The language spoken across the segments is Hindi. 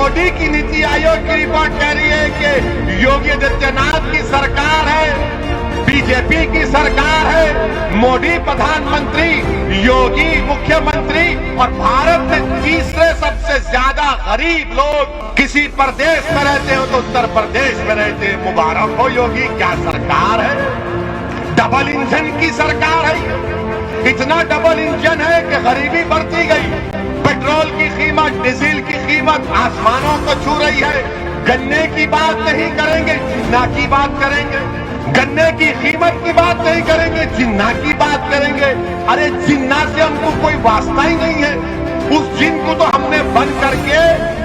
मोदी की नीति आयोग की रिपोर्ट कह रही है कि योगी आदित्यनाथ की सरकार है, बीजेपी की सरकार है, मोदी प्रधानमंत्री, योगी मुख्यमंत्री और भारत में तीसरे सबसे ज्यादा गरीब लोग किसी प्रदेश में रहते हो तो उत्तर प्रदेश में रहते हैं। मुबारक हो योगी, क्या सरकार है। डबल इंजन की सरकार है। इतना डबल इंजन है कि गरीबी बढ़ती गई। पेट्रोल की कीमत, डीजल की कीमत आसमानों को छू रही है। गन्ने की बात नहीं करेंगे, जिन्ना की बात करेंगे। गन्ने की कीमत की बात नहीं करेंगे, जिन्ना की बात करेंगे। अरे जिन्ना से हमको कोई वास्ता ही नहीं है। उस जिन को तो हमने बंद करके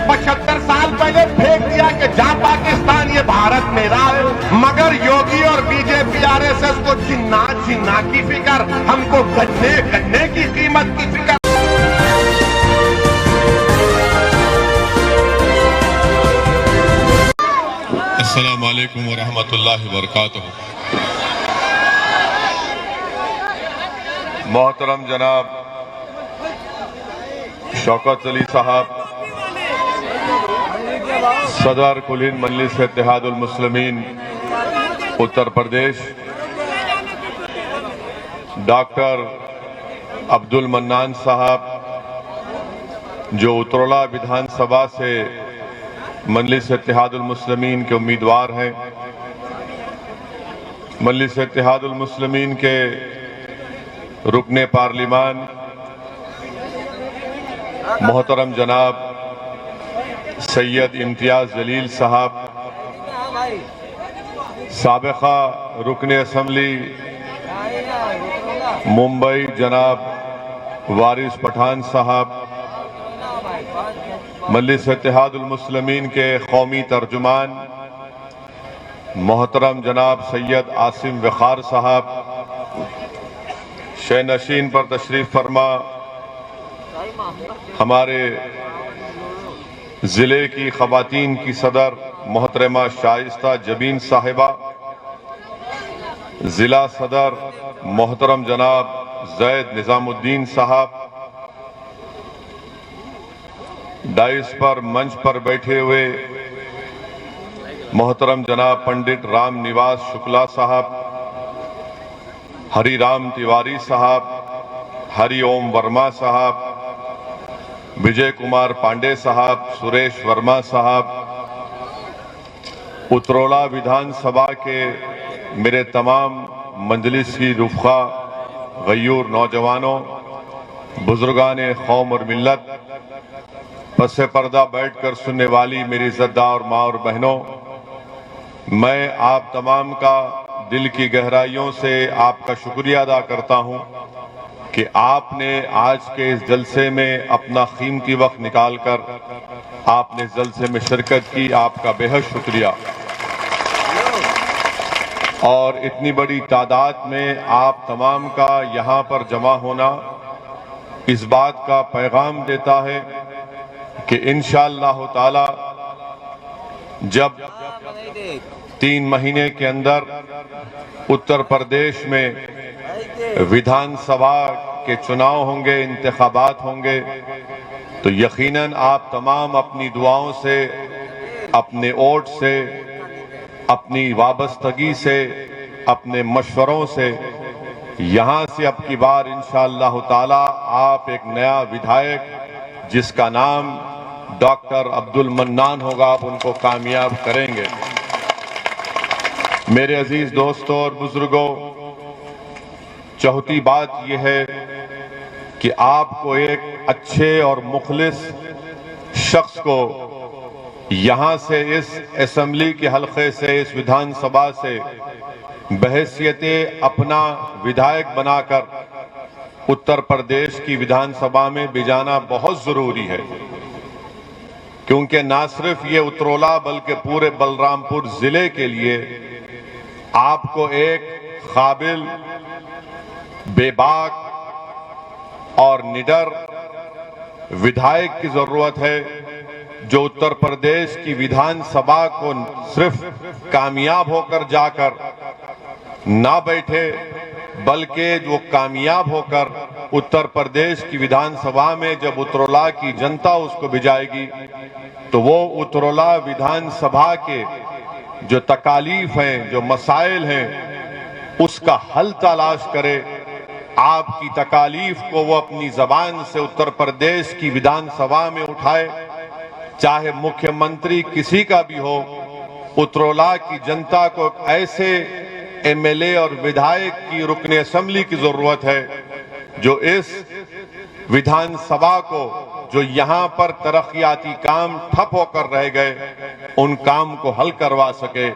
75 साल पहले फेंक दिया कि जा पाकिस्तान, ये भारत मेरा है। मगर योगी और बीजेपी आरएसएस को जिन्ना जिन्ना की फिक्र, हमको गन्ने की कीमत की फिक्र। अस्सलाम वालेकुम व रहमतुल्लाहि व बरकातुहू। मोहतरम जनाब शौकत अली साहब, सदर कुल हिंद मजलिस इत्तेहादुल मुस्लिमीन उत्तर प्रदेश, डॉक्टर अब्दुल मन्नान साहब जो उतरौला विधानसभा से मजलिस इत्तेहादुल मुस्लिमीन के उम्मीदवार हैं, मजलिस इत्तेहादुल मुस्लिमीन के रुकने पार्लिमान मोहतरम जनाब सैयद इम्तियाज जलील साहब, साबिका रुकने असम्बली मुंबई जनाब वारिस पठान साहब, मजलिस इत्तेहादुल मुस्लिमीन के कौमी तर्जुमान मोहतरम जनाब सैयद आसिम वखार साहब, शहनशीन पर तशरीफ फरमा हमारे जिले की खवातीन की सदर मोहतरमा शाइस्ता जबीन साहिबा, जिला सदर मोहतरम जनाब जैद निजामुद्दीन साहब, डाइस पर मंच पर बैठे हुए मोहतरम जनाब पंडित राम निवास शुक्ला साहब, हरिराम तिवारी साहब, हरिओम वर्मा साहब, विजय कुमार पांडे साहब, सुरेश वर्मा साहब, उतरौला विधानसभा के मेरे तमाम मजलिस की रुफ़ा गयूर नौजवानों, बुजुर्गान कौम और मिल्लत, पसे पर्दा बैठकर सुनने वाली मेरी इज़्ज़तदार माँ और बहनों, मैं आप तमाम का दिल की गहराइयों से आपका शुक्रिया अदा करता हूँ कि आपने आज के इस जलसे में अपना कीमती वक्त निकालकर आपने इस जलसे में शिरकत की। आपका बेहद शुक्रिया। और इतनी बड़ी तादाद में आप तमाम का यहाँ पर जमा होना इस बात का पैगाम देता है कि इंशाअल्लाह ताला जब 3 महीने के अंदर उत्तर प्रदेश में विधानसभा के चुनाव होंगे, इंतखाबात होंगे, तो यकीनन आप तमाम अपनी दुआओं से, अपने वोट से, अपनी वाबस्तगी से, अपने मशवरों से यहाँ से अब की बार इंशाअल्लाह ताला आप एक नया विधायक जिसका नाम डॉक्टर अब्दुल मन्नान होगा, आप उनको कामयाब करेंगे। मेरे अजीज दोस्तों और बुजुर्गों, चौथी बात यह है कि आपको एक अच्छे और मुखलिस शख्स को यहां से, इस असेंबली के हलके से, इस विधानसभा से बहैसियते अपना विधायक बनाकर उत्तर प्रदेश की विधानसभा में भिजाना बहुत जरूरी है, क्योंकि ना सिर्फ ये उतरौला बल्कि पूरे बलरामपुर जिले के लिए आपको एक काबिल, बेबाक और निडर विधायक की जरूरत है जो उत्तर प्रदेश की विधानसभा को सिर्फ कामयाब होकर जाकर ना बैठे बल्कि वो कामयाब होकर उत्तर प्रदेश की विधानसभा में जब उत्तरोला की जनता उसको भिजाएगी तो वो उत्तरोला विधानसभा के जो तकालीफ हैं, जो मसाइल हैं, उसका हल तलाश करे। आपकी तकालीफ को वो अपनी जबान से उत्तर प्रदेश की विधानसभा में उठाए, चाहे मुख्यमंत्री किसी का भी हो। उत्तरोला की जनता को ऐसे एमएलए और विधायक की रुकने असेंबली की जरूरत है जो इस विधानसभा को, जो यहां पर तरक्याती काम ठप होकर रह गए, उन काम को हल करवा सके।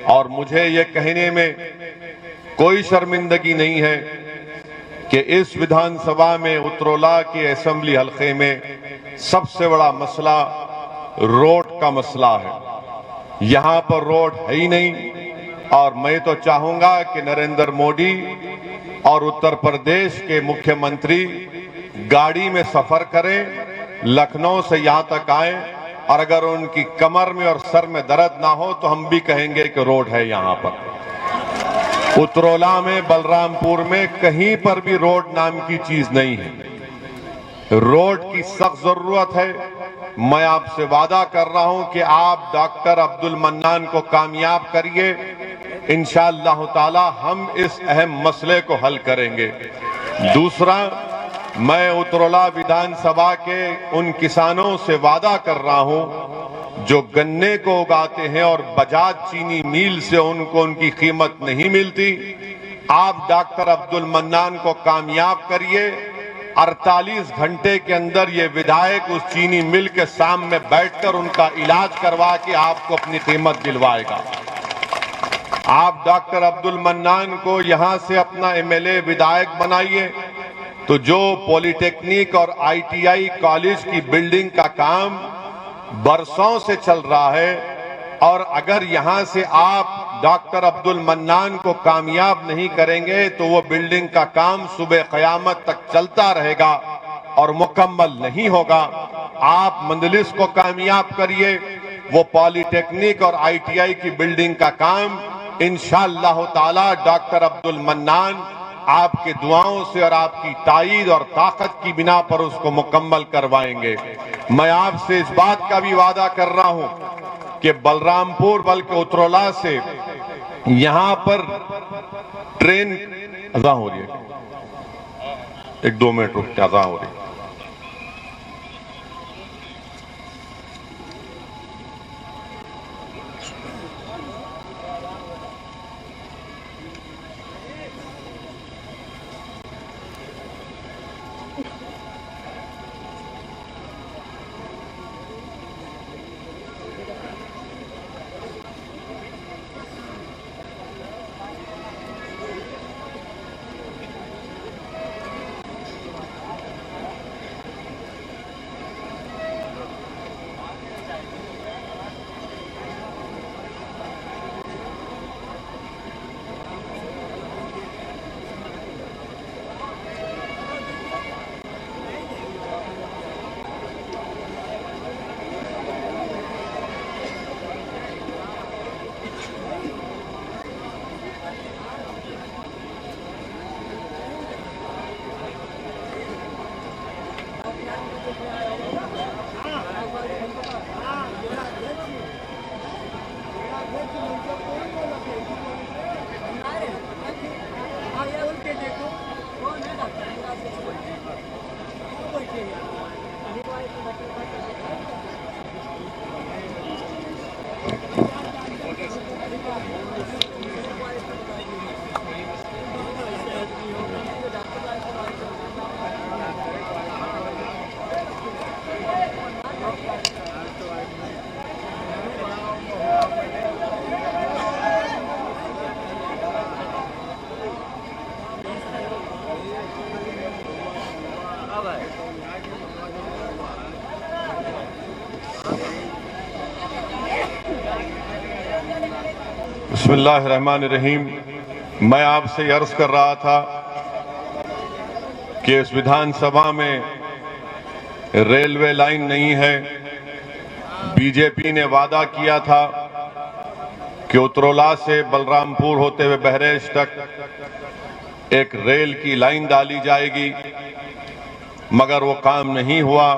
और मुझे ये कहने में कोई शर्मिंदगी नहीं है कि इस विधानसभा में उत्तरोला के असेंबली हलके में सबसे बड़ा मसला रोड का मसला है। यहां पर रोड है ही नहीं, और मैं तो चाहूंगा कि नरेंद्र मोदी और उत्तर प्रदेश के मुख्यमंत्री गाड़ी में सफर करें, लखनऊ से यहां तक आए, और अगर उनकी कमर में और सर में दर्द ना हो तो हम भी कहेंगे कि रोड है यहां पर। उत्तरोला में, बलरामपुर में कहीं पर भी रोड नाम की चीज नहीं है। रोड की सख्त जरूरत है। मैं आपसे वादा कर रहा हूं कि आप डॉक्टर अब्दुल मन्नान को कामयाब करिए, इंशाअल्लाह ताला हम इस अहम मसले को हल करेंगे। दूसरा, मैं उत्तरोला विधानसभा के उन किसानों से वादा कर रहा हूं जो गन्ने को उगाते हैं और बजाज चीनी मिल से उनको उनकी कीमत नहीं मिलती। आप डॉक्टर अब्दुल मन्नान को कामयाब करिए। 48 घंटे के अंदर ये विधायक उस चीनी मिल के सामने बैठकर उनका इलाज करवा के आपको अपनी कीमत दिलवाएगा। आप डॉक्टर अब्दुल मन्नान को यहां से अपना एमएलए विधायक बनाइए तो जो पॉलिटेक्निक और आईटीआई कॉलेज की बिल्डिंग का काम बरसों से चल रहा है, और अगर यहां से आप डॉक्टर अब्दुल मन्नान को कामयाब नहीं करेंगे तो वो बिल्डिंग का काम सुबह क़यामत तक चलता रहेगा और मुकम्मल नहीं होगा। आप मंदलिस को कामयाब करिए, वो पॉलिटेक्निक और आईटीआई की बिल्डिंग का काम इंशाअल्लाह ताला डॉक्टर अब्दुल मन्नान आपके दुआओं से और आपकी ताईद और ताकत की बिना पर उसको मुकम्मल करवाएंगे। मैं आपसे इस बात का भी वादा कर रहा हूं कि बलरामपुर बल्कि उत्तरोला से यहां पर ट्रेन अज़ां हो रही है, 1-2 मिनट रुक के अज़ां हो रही है। बिस्मिल्लाहिर्रहमानिर्रहीम। मैं आपसे अर्ज कर रहा था कि इस विधानसभा में रेलवे लाइन नहीं है। बीजेपी ने वादा किया था कि उत्तरोला से बलरामपुर होते हुए बहरेज तक एक रेल की लाइन डाली जाएगी, मगर वो काम नहीं हुआ।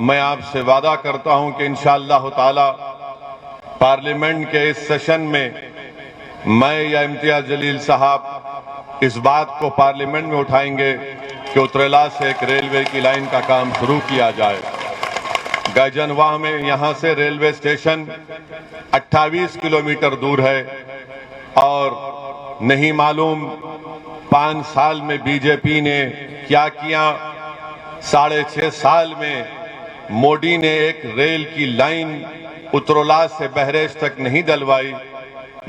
मैं आपसे वादा करता हूं कि इंशाअल्लाह ताला पार्लियामेंट के इस सेशन में मैं या इम्तियाज जलील साहब इस बात को पार्लियामेंट में उठाएंगे कि उत्तरेला से एक रेलवे की लाइन का काम शुरू किया जाए। गैजनवाह में यहां से रेलवे स्टेशन 28 किलोमीटर दूर है और नहीं मालूम 5 साल में बीजेपी ने क्या किया। 6.5 साल में मोदी ने एक रेल की लाइन उत्तरोला से बहरेज तक नहीं डलवाई,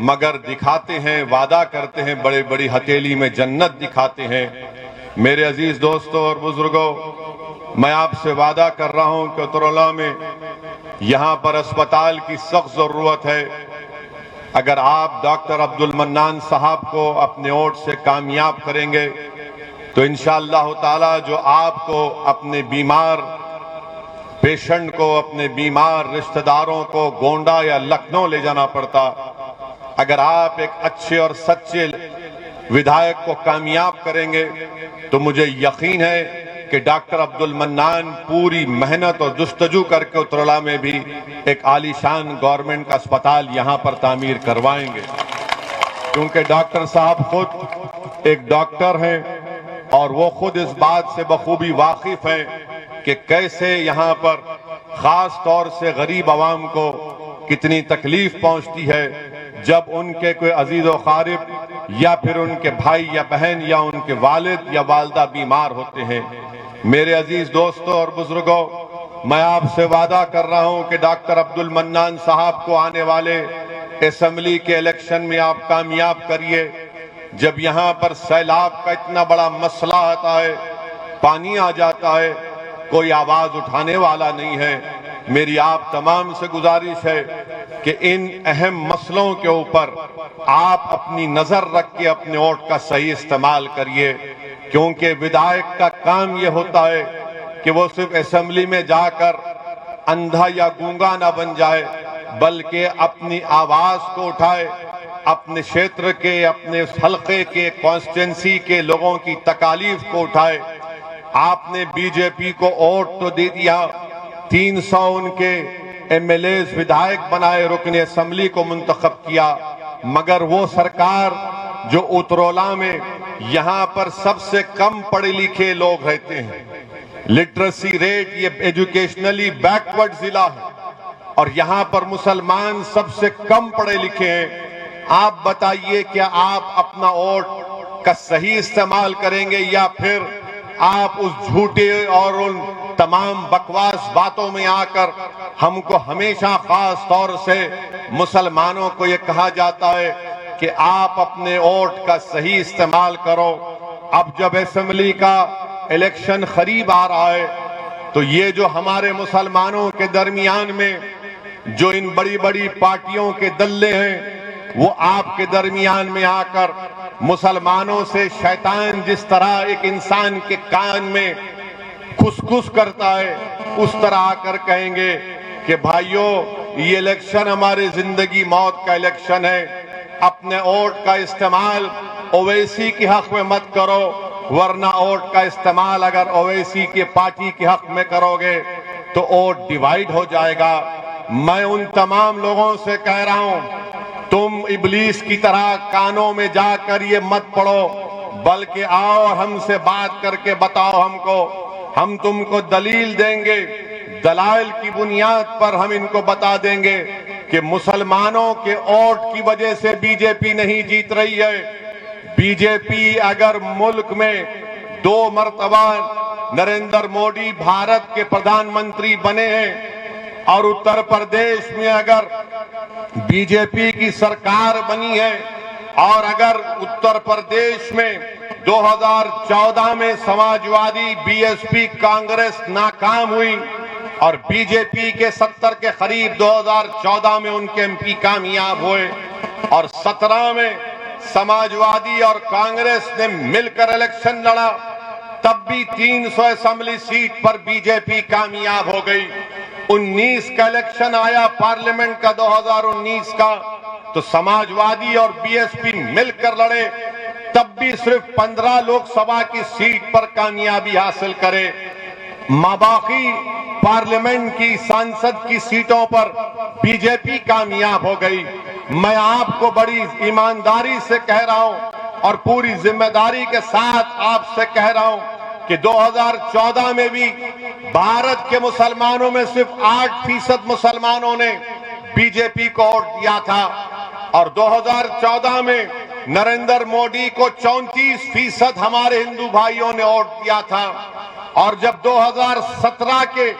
मगर दिखाते हैं, वादा करते हैं, बड़े बड़ी हथेली में जन्नत दिखाते हैं। मेरे अजीज दोस्तों और बुजुर्गों, मैं आपसे वादा कर रहा हूं कि उत्तरोला में यहां पर अस्पताल की सख्त जरूरत है। अगर आप डॉक्टर अब्दुल मन्नान साहब को अपने वोट से कामयाब करेंगे तो इंशाअल्लाह ताला जो आपको अपने बीमार पेशेंट को, अपने बीमार रिश्तेदारों को गोंडा या लखनऊ ले जाना पड़ता, अगर आप एक अच्छे और सच्चे विधायक को कामयाब करेंगे तो मुझे यकीन है कि डॉक्टर अब्दुल मन्नान पूरी मेहनत और जुस्तजू करके उत्तरोला में भी एक आलीशान गवर्नमेंट का अस्पताल यहां पर तामीर करवाएंगे, क्योंकि डॉक्टर साहब खुद एक डॉक्टर हैं और वो खुद इस बात से बखूबी वाकिफ हैं कि कैसे यहां पर खास तौर से गरीब आवाम को कितनी तकलीफ पहुंचती है जब उनके कोई अजीज व क़ारिब या फिर उनके भाई या बहन या उनके वालिद या वालदा बीमार होते हैं। मेरे अजीज दोस्तों और बुजुर्गों, मैं आपसे वादा कर रहा हूं कि डॉक्टर अब्दुल मन्नान साहब को आने वाले असेंबली के इलेक्शन में आप कामयाब करिए। जब यहां पर सैलाब का इतना बड़ा मसला आता है, पानी आ जाता है, कोई आवाज उठाने वाला नहीं है। मेरी आप तमाम से गुजारिश है कि इन अहम मसलों के ऊपर आप अपनी नजर रख के अपने वोट का सही इस्तेमाल करिए, क्योंकि विधायक का काम यह होता है कि वो सिर्फ असेंबली में जाकर अंधा या गूंगा ना बन जाए, बल्कि अपनी आवाज को उठाए, अपने क्षेत्र के, अपने हल्के के, कॉन्स्टिट्यूंसी के लोगों की तकालीफ को उठाए। आपने बीजेपी को वोट तो दे दिया, 300 उनके एमएलए विधायक बनाए, रुकने असेंबली को मुंतखब किया, मगर वो सरकार जो उत्तरोला में यहां पर सबसे कम पढ़े लिखे लोग रहते हैं, लिटरेसी रेट, ये एजुकेशनली बैकवर्ड जिला है और यहां पर मुसलमान सबसे कम पढ़े लिखे हैं। आप बताइए, क्या आप अपना वोट का सही इस्तेमाल करेंगे या फिर आप उस झूठे और उन तमाम बकवास बातों में आकर हमको हमेशा खास तौर से मुसलमानों को यह कहा जाता है कि आप अपने वोट का सही इस्तेमाल करो। अब जब असेंबली का इलेक्शन करीब आ रहा है तो ये जो हमारे मुसलमानों के दरमियान में जो इन बड़ी बड़ी पार्टियों के दल्ले हैं, वो आपके दरमियान में आकर मुसलमानों से शैतान जिस तरह एक इंसान के कान में खुसखुस करता है, उस तरह आकर कहेंगे कि भाइयों, ये इलेक्शन हमारी जिंदगी मौत का इलेक्शन है। अपने वोट का इस्तेमाल ओवैसी के हक में मत करो, वरना वोट का इस्तेमाल अगर ओवैसी के पार्टी के हक में करोगे तो वोट डिवाइड हो जाएगा। मैं उन तमाम लोगों से कह रहा हूं, तुम इब्लीस की तरह कानों में जाकर ये मत पढ़ो, बल्कि आओ हमसे बात करके बताओ हमको, हम तुमको दलील देंगे, दलाइल की बुनियाद पर हम इनको बता देंगे कि मुसलमानों के वोट की वजह से बीजेपी नहीं जीत रही है। बीजेपी अगर मुल्क में 2 मरतबा नरेंद्र मोदी भारत के प्रधानमंत्री बने हैं और उत्तर प्रदेश में अगर बीजेपी की सरकार बनी है और अगर उत्तर प्रदेश में 2014 में समाजवादी, बीएसपी, कांग्रेस नाकाम हुई और बीजेपी के 70 के करीब 2014 में उनके एमपी कामयाब हुए और 17 में समाजवादी और कांग्रेस ने मिलकर इलेक्शन लड़ा, तब भी 300 असेंबली सीट पर बीजेपी कामयाब हो गई। 19 का इलेक्शन आया पार्लियामेंट का, 2019 का, तो समाजवादी और बीएसपी मिलकर लड़े, तब भी सिर्फ 15 लोकसभा की सीट पर कामयाबी हासिल करे। बाकी पार्लियामेंट की सांसद की सीटों पर बीजेपी कामयाब हो गई। मैं आपको बड़ी ईमानदारी से कह रहा हूं और पूरी जिम्मेदारी के साथ आपसे कह रहा हूं कि 2014 में भी भारत के मुसलमानों में सिर्फ 8% मुसलमानों ने बीजेपी को वोट दिया था और 2014 में नरेंद्र मोदी को 34% हमारे हिंदू भाइयों ने वोट दिया था और जब 2017 के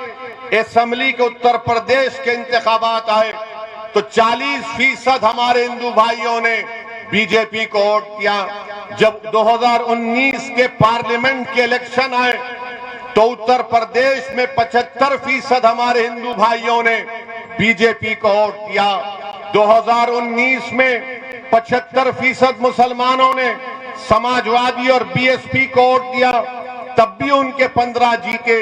असेंबली के उत्तर प्रदेश के इंतखाबात आए तो 40% हमारे हिंदू भाइयों ने बीजेपी को वोट दिया। जब 2019 के पार्लियामेंट के इलेक्शन आए तो उत्तर प्रदेश में 75% हमारे हिंदू भाइयों ने बीजेपी को वोट दिया। 2019 में 75% मुसलमानों ने समाजवादी और बीएसपी को वोट दिया, तब भी उनके 15 जीते।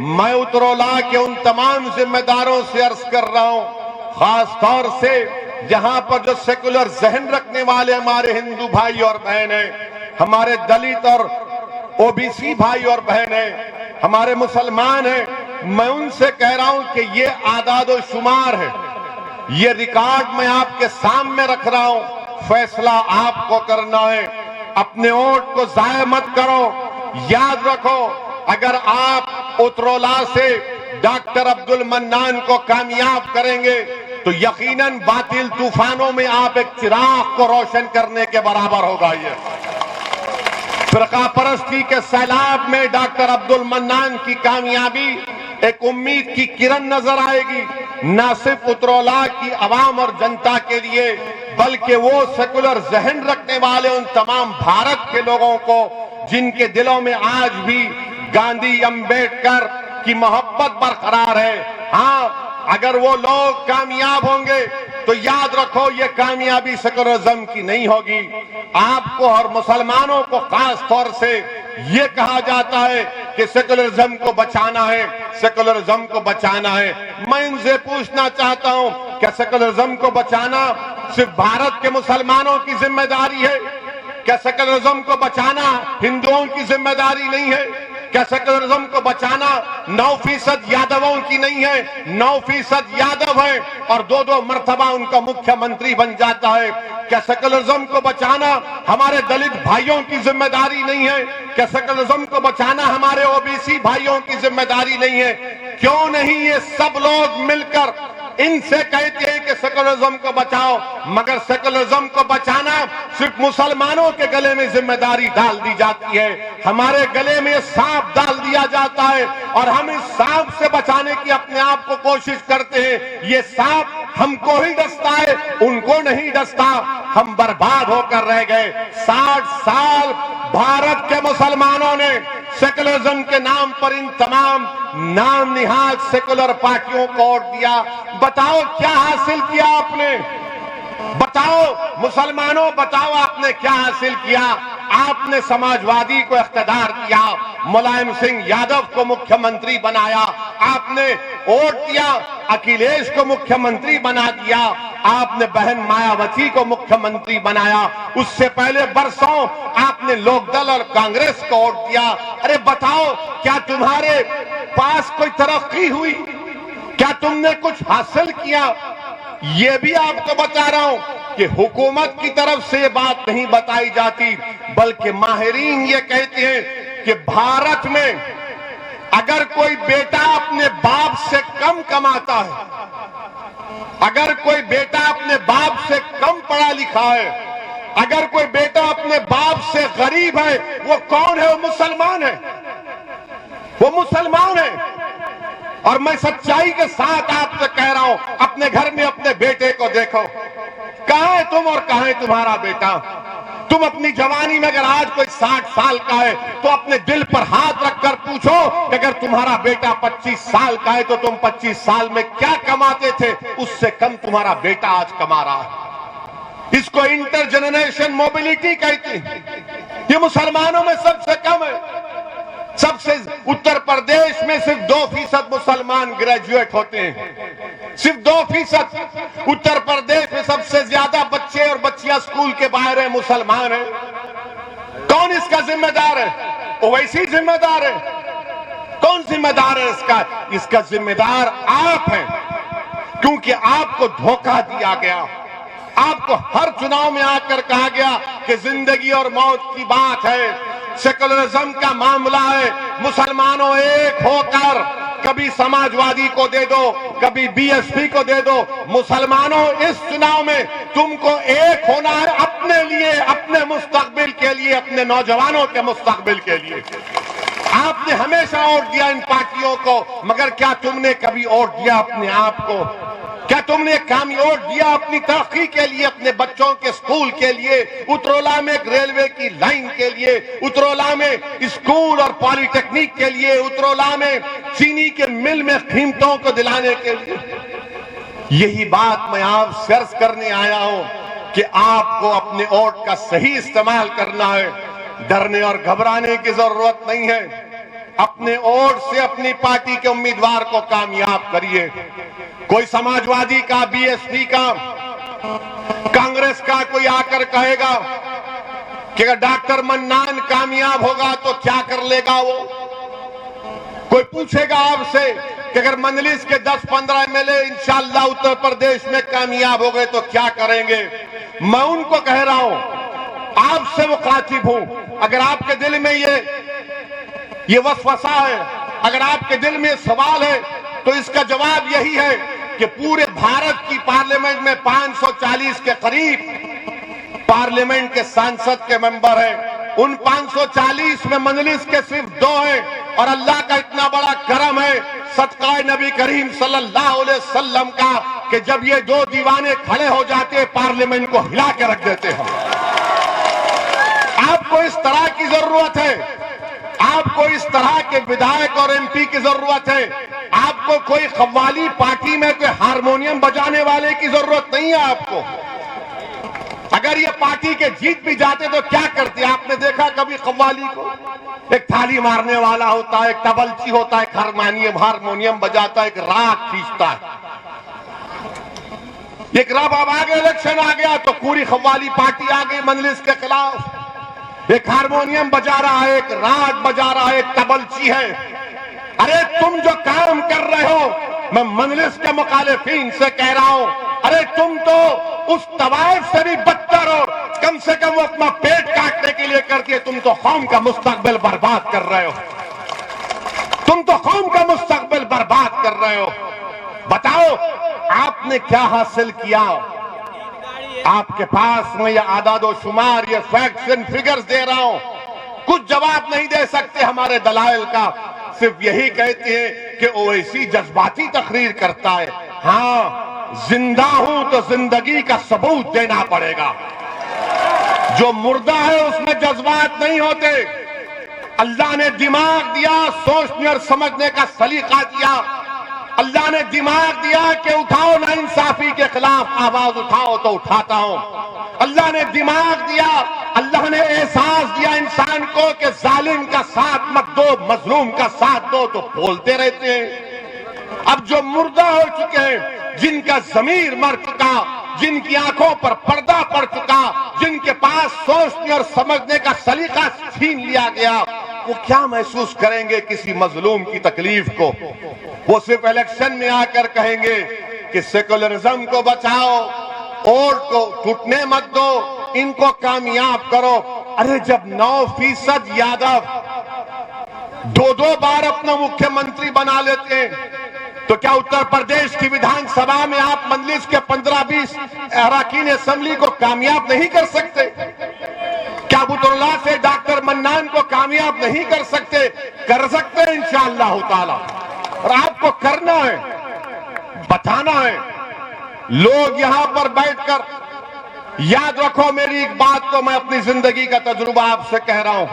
मैं उत्तरोला के उन तमाम जिम्मेदारों से अर्ज कर रहा हूं, खास तौर से जहां पर जो सेकुलर जहन रखने वाले हमारे हिंदू भाई और बहन हैं, हमारे दलित और ओबीसी भाई और बहन हैं, हमारे मुसलमान हैं, मैं उनसे कह रहा हूं कि ये आदादो शुमार है, ये रिकॉर्ड मैं आपके सामने रख रहा हूं। फैसला आपको करना है। अपने वोट को जाया मत करो। याद रखो, अगर आप उत्तरोला से डॉक्टर अब्दुल मन्नान को कामयाब करेंगे तो यकीनन बातिल तूफानों में आप एक चिराग को रोशन करने के बराबर होगा। ये फिरका परस्ती के सैलाब में डॉक्टर अब्दुल मन्नान की कामयाबी एक उम्मीद की किरण नजर आएगी, न सिर्फ उत्तरोला की आवाम और जनता के लिए बल्कि वो सेकुलर जहन रखने वाले उन तमाम भारत के लोगों को जिनके दिलों में आज भी गांधी अंबेडकर की मोहब्बत बरकरार है। हाँ, अगर वो लोग कामयाब होंगे तो याद रखो ये कामयाबी सेकुलरिज्म की नहीं होगी। आपको और मुसलमानों को खास तौर से ये कहा जाता है कि सेकुलरिज्म को बचाना है, सेकुलरिज्म को बचाना है। मैं इनसे पूछना चाहता हूं, क्या सेकुलरिज्म को बचाना सिर्फ भारत के मुसलमानों की जिम्मेदारी है? क्या सेकुलरिज्म को बचाना हिंदुओं की जिम्मेदारी नहीं है? क्या सेकुलरिज्म को बचाना 9% यादवों की नहीं है? 9% यादव है और 2-2 मर्तबा उनका मुख्यमंत्री बन जाता है। क्या सेकुलरिज्म को बचाना हमारे दलित भाइयों की जिम्मेदारी नहीं है? क्या सेकुलरिज्म को बचाना हमारे ओबीसी भाइयों की जिम्मेदारी नहीं है? क्यों नहीं ये सब लोग मिलकर इनसे कहते हैं कि सेकुलरिज्म को बचाओ, मगर सेकुलरिज्म को बचाना सिर्फ मुसलमानों के गले में जिम्मेदारी डाल दी जाती है। हमारे गले में सांप डाल दिया जाता है और हम इस सांप से बचाने की अपने आप को कोशिश करते हैं। ये सांप हमको ही डसता है, उनको नहीं डसता। हम बर्बाद होकर रह गए। 60 साल भारत के मुसलमानों ने सेकुलरिज्म के नाम पर इन तमाम नाम निहाद सेकुलर पार्टियों को वोट दिया। बताओ क्या हासिल किया आपने? बताओ मुसलमानों, बताओ आपने क्या हासिल किया? आपने समाजवादी को इख्तियार दिया, मुलायम सिंह यादव को मुख्यमंत्री बनाया, आपने वोट दिया, अखिलेश को मुख्यमंत्री बना दिया, आपने बहन मायावती को मुख्यमंत्री बनाया। उससे पहले बरसों आपने लोकदल और कांग्रेस को वोट दिया। अरे बताओ, क्या तुम्हारे पास कोई तरक्की हुई? क्या तुमने कुछ हासिल किया? ये भी आपको बता रहा हूं कि हुकूमत की तरफ से ये बात नहीं बताई जाती, बल्कि माहिरीन ये कहते हैं कि भारत में अगर कोई बेटा अपने बाप से कम कमाता है, अगर कोई बेटा अपने बाप से कम पढ़ा लिखा है, अगर कोई बेटा अपने बाप से गरीब है, वो कौन है? वो मुसलमान है, वो मुसलमान है। और मैं सच्चाई के साथ आपसे कह रहा हूं, अपने घर में अपने बेटे को देखो, कहां है तुम और कहां है तुम्हारा बेटा? तुम अपनी जवानी में अगर आज कोई 60 साल का है तो अपने दिल पर हाथ रखकर पूछो कि अगर तुम्हारा बेटा 25 साल का है तो तुम 25 साल में क्या कमाते थे? उससे कम तुम्हारा बेटा आज कमा रहा है। इसको इंटरजेनरेशन मोबिलिटी कहते हैं। ये मुसलमानों में सबसे कम है। सबसे उत्तर प्रदेश में सिर्फ 2% मुसलमान ग्रेजुएट होते हैं, सिर्फ 2%। उत्तर प्रदेश में सबसे ज्यादा बच्चे और बच्चियां स्कूल के बाहर है, मुसलमान है। कौन इसका जिम्मेदार है? ओवैसी जिम्मेदार है? कौन जिम्मेदार है इसका? इसका जिम्मेदार आप हैं, क्योंकि आपको धोखा दिया गया। आपको हर चुनाव में आकर कहा गया कि जिंदगी और मौत की बात है, सेकुलरिज्म का मामला है, मुसलमानों एक होकर कभी समाजवादी को दे दो, कभी बीएसपी को दे दो। मुसलमानों, इस चुनाव में तुमको एक होना है अपने लिए, अपने मुस्तकबिल के लिए, अपने नौजवानों के मुस्तकबिल के लिए। आपने हमेशा वोट दिया इन पार्टियों को, मगर क्या तुमने कभी वोट दिया अपने आप को? क्या तुमने काम वोट दिया अपनी तरक्की के लिए, अपने बच्चों के स्कूल के लिए, उतरौला में एक रेलवे की लाइन के लिए, उतरौला में स्कूल और पॉलिटेक्निक के लिए, उतरौला में चीनी के मिल में कीमतों को दिलाने के लिए? यही बात मैं आपसे अर्ज करने आया हूं कि आपको अपने वोट का सही इस्तेमाल करना है। डरने और घबराने की जरूरत नहीं है। अपने वोट से अपनी पार्टी के उम्मीदवार को कामयाब करिए। कोई समाजवादी का, बीएसपी का, कांग्रेस का कोई आकर कहेगा कि अगर डॉक्टर मन्नान कामयाब होगा तो क्या कर लेगा वो? कोई पूछेगा आपसे कि अगर मंजलिस के 10-15 एमएलए इंशाअल्लाह उत्तर प्रदेश में कामयाब हो गए तो क्या करेंगे? मैं उनको कह रहा हूं, आपसे मुखातिब हूं, अगर आपके दिल में ये वसवसा है, अगर आपके दिल में सवाल है, तो इसका जवाब यही है कि पूरे भारत की पार्लियामेंट में 540 के करीब पार्लियामेंट के सांसद के मेंबर हैं। उन 540 में मंजलिस के सिर्फ 2 हैं, और अल्लाह का इतना बड़ा करम है, सदका नबी करीम सल्लल्लाहु अलैहि वसल्लम का, कि जब ये 2 दीवाने खड़े हो जाते पार्लियामेंट को हिला के रख देते हैं। आपको इस तरह की जरूरत है, आपको इस तरह के विधायक और एमपी की जरूरत है। आपको कोई कव्वाली पार्टी में कोई हारमोनियम बजाने वाले की जरूरत नहीं है आपको। अगर ये पार्टी के जीत भी जाते तो क्या करते? आपने देखा कभी कव्वाली को? एक थाली मारने वाला होता है, एक तबलची होता है, एक हारमोनियम बजाता है, एक राग खींचता है। एक रब अब आगे इलेक्शन आ गया तो पूरी कव्वाली पार्टी आ गई मंजलिस के खिलाफ। एक हारमोनियम बजा रहा है, एक राग बजा रहा है, एक तबलची है। अरे तुम जो काम कर रहे हो, मैं मंजलिस के मुखालिफिन से कह रहा हूं, अरे तुम तो उस तवाइफ से भी बदतर हो। कम से कम वो अपना पेट काटने के लिए करती है, तुम तो कौम का मुस्तकबिल बर्बाद कर रहे हो। तुम तो कौम का मुस्तकबिल बर्बाद कर रहे हो। बताओ आपने क्या हासिल किया? आपके पास मैं ये आदादो शुमार, ये फैक्ट्स एंड फिगर्स दे रहा हूं, कुछ जवाब नहीं दे सकते हमारे दलाइल का। सिर्फ यही कहते हैं कि ओवैसी जज्बाती तकरीर करता है। हां, जिंदा हूं तो जिंदगी का सबूत देना पड़ेगा। जो मुर्दा है उसमें जज्बात नहीं होते। अल्लाह ने दिमाग दिया, सोचने और समझने का सलीका दिया। अल्लाह ने दिमाग दिया कि उठाओ ना इंसाफी के खिलाफ आवाज उठाओ तो उठाता हूं। अल्लाह ने दिमाग दिया, अल्लाह ने एहसास दिया इंसान को कि जालिम का साथ मत दो, मजलूम का साथ दो, तो बोलते रहते हैं। अब जो मुर्दा हो चुके हैं, जिनका जमीर मर चुका, जिनकी आंखों पर पर्दा पड़ चुका, जिनके पास सोचने और समझने का सलीका छीन लिया गया, वो क्या महसूस करेंगे किसी मजलूम की तकलीफ को? वो सिर्फ इलेक्शन में आकर कहेंगे कि सेकुलरिज्म को बचाओ, वोट को टूटने मत दो, इनको कामयाब करो। अरे जब 9% यादव 2-2 बार अपना मुख्यमंत्री बना लेते हैं, तो क्या उत्तर प्रदेश की विधानसभा में आप मंजलिस के 15-20 अरकान असेंबली को कामयाब नहीं कर सकते? क्या बुतुल्लाह से डॉक्टर मन्नान को कामयाब नहीं कर सकते? कर सकते हैं इंशाअल्लाह ताला। और आपको करना है, बताना है। लोग यहां पर बैठकर, याद रखो मेरी एक बात को, मैं अपनी जिंदगी का तजुर्बा आपसे कह रहा हूं।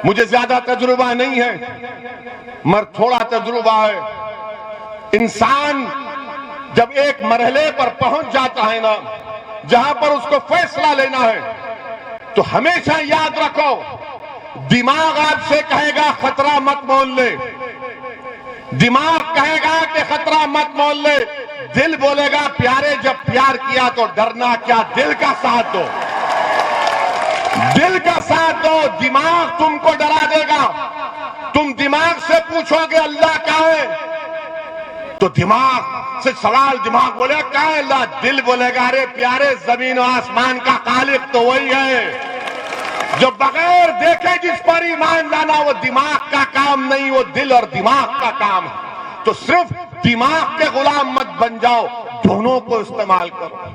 मुझे ज्यादा तजुर्बा नहीं है, मगर थोड़ा तजुर्बा है। इंसान जब एक मरहले पर पहुंच जाता है ना, जहां पर उसको फैसला लेना है, तो हमेशा याद रखो, दिमाग आपसे कहेगा खतरा मत मोल ले, दिमाग कहेगा कि खतरा मत मोल ले, दिल बोलेगा प्यारे जब प्यार किया तो डरना क्या, दिल का साथ दो। दिल का साथ दो, दिमाग तुमको डरा देगा। तुम दिमाग से पूछोगे अल्लाह कहाँ है, तो दिमाग से सवाल, दिमाग बोले कहाँ है अल्लाह, दिल बोलेगा अरे प्यारे जमीन और आसमान का खालिक तो वही है। जो बगैर देखे जिस पर ईमान लाना वो दिमाग का काम नहीं, वो दिल और दिमाग का काम है। तो सिर्फ दिमाग के गुलाम मत बन जाओ, दोनों को इस्तेमाल करो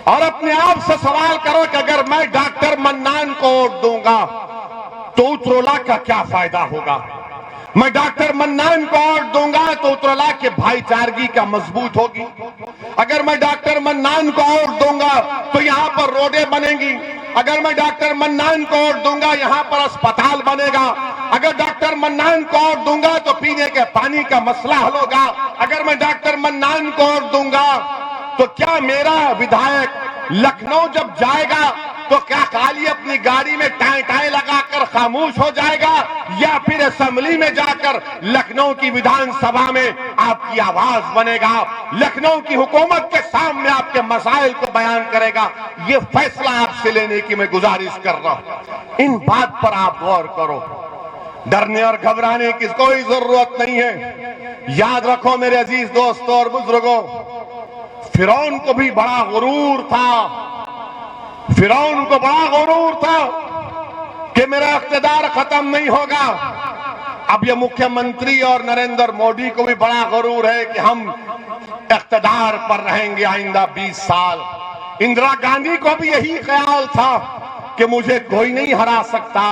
और अपने आप से सवाल करो कि अगर मैं डॉक्टर मन्नान को वोट दूंगा तो उत्तरोला का क्या फायदा होगा। मैं डॉक्टर मन्नान को वोट दूंगा तो उत्तरोला के भाईचारगी का मजबूत होगी। अगर मैं डॉक्टर मन्नान को वोट दूंगा तो यहाँ पर रोडें बनेंगी। अगर मैं डॉक्टर मन्नान को वोट दूंगा यहाँ पर अस्पताल बनेगा। अगर डॉक्टर मन्नान को वोट दूंगा तो पीने के पानी का मसला हल होगा। अगर मैं डॉक्टर मन्नान को वोट दूंगा तो क्या मेरा विधायक लखनऊ जब जाएगा तो क्या खाली अपनी गाड़ी में टाई टाई लगाकर खामोश हो जाएगा, या फिर असेंबली में जाकर लखनऊ की विधानसभा में आपकी आवाज बनेगा, लखनऊ की हुकूमत के सामने आपके मसाइल को बयान करेगा। ये फैसला आपसे लेने की मैं गुजारिश कर रहा हूं। इन बात पर आप गौर करो, डरने और घबराने की कोई जरूरत नहीं है। याद रखो मेरे अजीज दोस्तों और बुजुर्गों, फिरौन को भी बड़ा गुरूर था, फिरौन को बड़ा गुरूर था कि मेरा इख्तिदार खत्म नहीं होगा। अब ये मुख्यमंत्री और नरेंद्र मोदी को भी बड़ा गुरूर है कि हम इख्तिदार पर रहेंगे आइंदा 20 साल। इंदिरा गांधी को भी यही ख्याल था कि मुझे कोई नहीं हरा सकता,